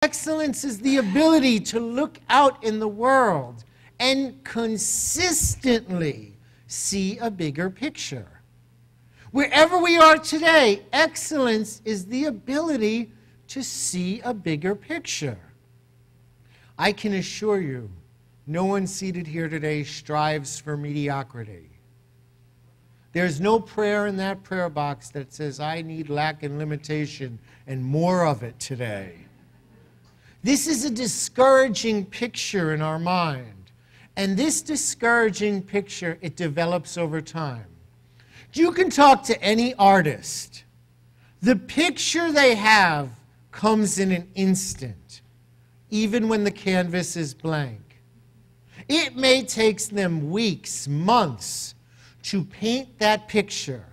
Excellence is the ability to look out in the world and consistently see a bigger picture. Wherever we are today, excellence is the ability to see a bigger picture. I can assure you, no one seated here today strives for mediocrity. There's no prayer in that prayer box that says, I need lack and limitation and more of it today. This is a discouraging picture in our mind. And this discouraging picture, it develops over time. You can talk to any artist. The picture they have comes in an instant, even when the canvas is blank. It may take them weeks, months to paint that picture,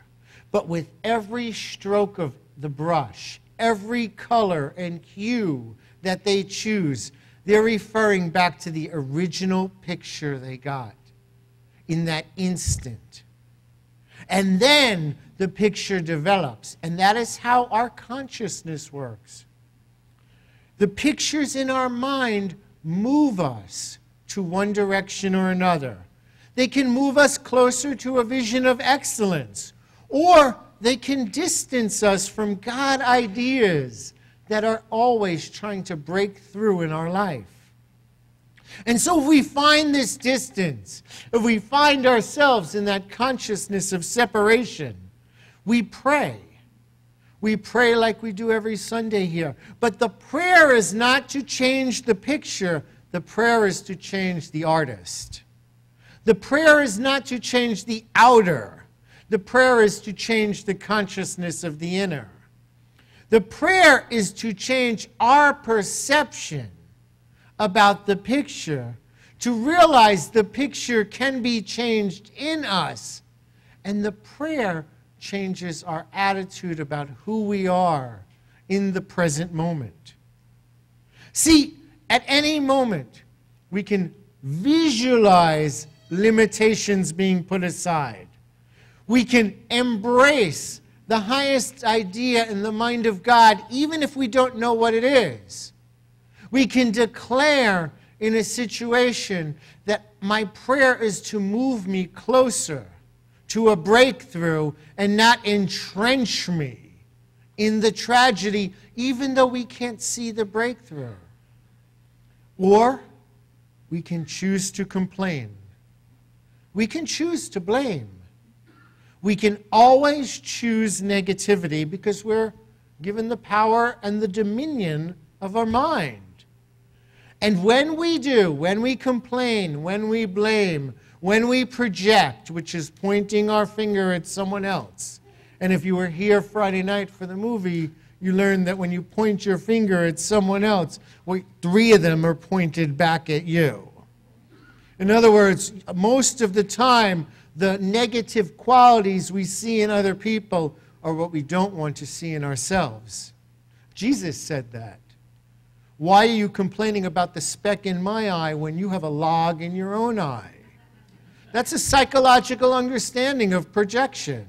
but with every stroke of the brush, every color and hue that they choose, they're referring back to the original picture they got in that instant. And then the picture develops, and that is how our consciousness works. The pictures in our mind move us to one direction or another. They can move us closer to a vision of excellence, or they can distance us from God ideas that are always trying to break through in our life. And so if we find this distance, if we find ourselves in that consciousness of separation, we pray. We pray like we do every Sunday here. But the prayer is not to change the picture. The prayer is to change the artist. The prayer is not to change the outer. The prayer is to change the consciousness of the inner. The prayer is to change our perception about the picture, to realize the picture can be changed in us. And the prayer changes our attitude about who we are in the present moment. See, at any moment, we can visualize limitations being put aside. We can embrace the highest idea in the mind of God, even if we don't know what it is. We can declare in a situation that my prayer is to move me closer to a breakthrough and not entrench me in the tragedy, even though we can't see the breakthrough. Or we can choose to complain. We can choose to blame. We can always choose negativity because we're given the power and the dominion of our mind. And when we do, when we complain, when we blame, when we project, which is pointing our finger at someone else, and if you were here Friday night for the movie, you learned that when you point your finger at someone else, well, 3 of them are pointed back at you. In other words, most of the time, the negative qualities we see in other people are what we don't want to see in ourselves. Jesus said that. Why are you complaining about the speck in my eye when you have a log in your own eye? That's a psychological understanding of projection.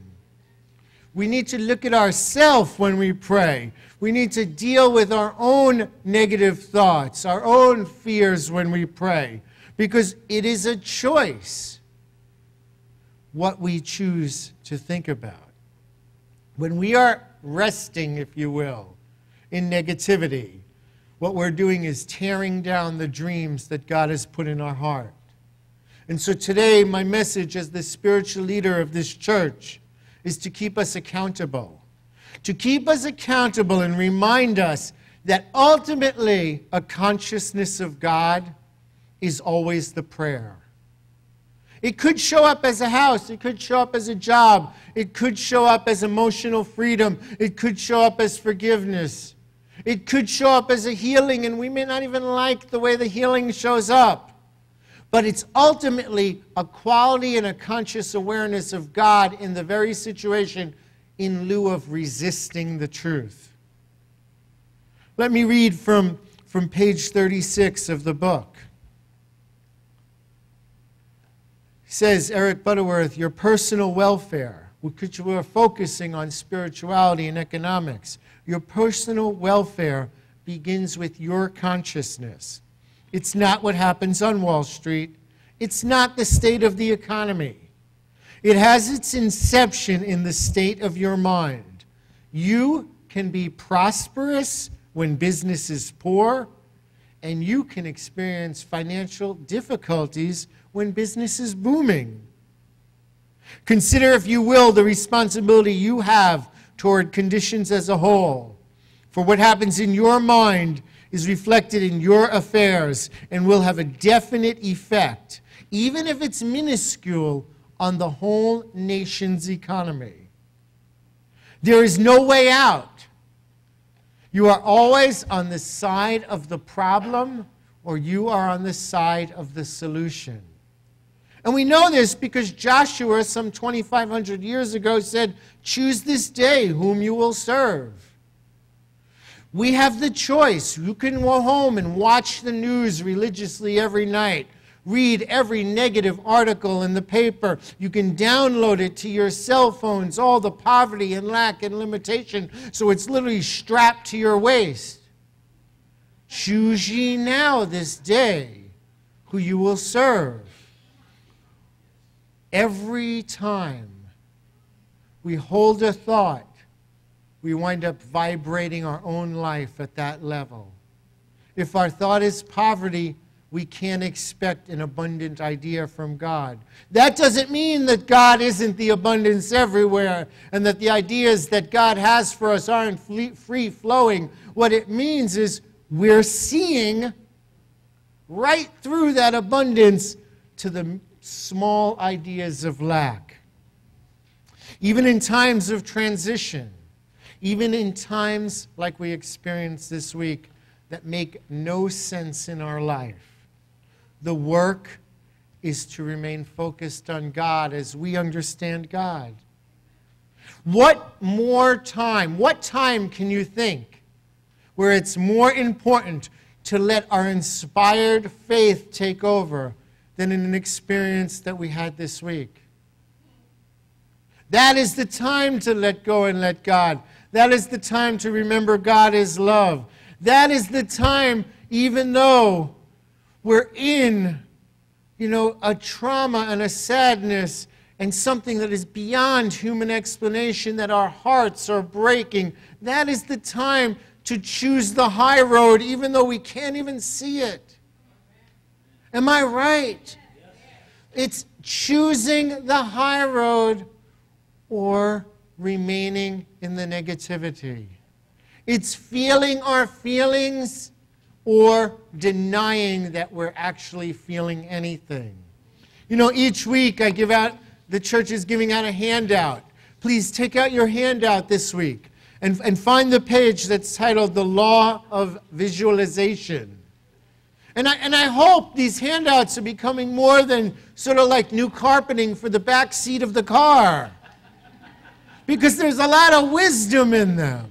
We need to look at ourselves when we pray. We need to deal with our own negative thoughts, our own fears when we pray, because it is a choice what we choose to think about. When we are resting, if you will, in negativity, what we're doing is tearing down the dreams that God has put in our heart. And so today, my message as the spiritual leader of this church is to keep us accountable. To keep us accountable and remind us that ultimately a consciousness of God is always the prayer. It could show up as a house. It could show up as a job. It could show up as emotional freedom. It could show up as forgiveness. It could show up as a healing, and we may not even like the way the healing shows up. But it's ultimately a quality and a conscious awareness of God in the very situation in lieu of resisting the truth. Let me read from page 36 of the book. It says, Eric Butterworth, your personal welfare, because you are focusing on spirituality and economics, your personal welfare begins with your consciousness. It's not what happens on Wall Street. It's not the state of the economy. It has its inception in the state of your mind. You can be prosperous when business is poor, and you can experience financial difficulties when business is booming. Consider, if you will, the responsibility you have toward conditions as a whole. For what happens in your mind is reflected in your affairs and will have a definite effect, even if it's minuscule, on the whole nation's economy. There is no way out. You are always on the side of the problem, or you are on the side of the solution. And we know this because Joshua, some 2,500 years ago, said, "Choose this day whom you will serve." We have the choice. You can go home and watch the news religiously every night. Read every negative article in the paper. You can download it to your cell phones, all the poverty and lack and limitation, so it's literally strapped to your waist. Choose ye now this day who you will serve. Every time we hold a thought, we wind up vibrating our own life at that level. If our thought is poverty, we can't expect an abundant idea from God. That doesn't mean that God isn't the abundance everywhere and that the ideas that God has for us aren't free-flowing. What it means is we're seeing right through that abundance to the small ideas of lack. Even in times of transition, even in times like we experienced this week that make no sense in our life, the work is to remain focused on God as we understand God. What time can you think where it's more important to let our inspired faith take over than in an experience that we had this week? That is the time to let go and let God. That is the time to remember God is love. That is the time, even though we're in, a trauma and a sadness and something that is beyond human explanation, that our hearts are breaking, that is the time to choose the high road, even though we can't even see it. Am I right? It's choosing the high road or remaining in the negativity. It's feeling our feelings or denying that we're actually feeling anything. Each week the church is giving out a handout. Please take out your handout this week and find the page that's titled The Law of Visualization. And I hope these handouts are becoming more than sort of like new carpeting for the back seat of the car, because there's a lot of wisdom in them.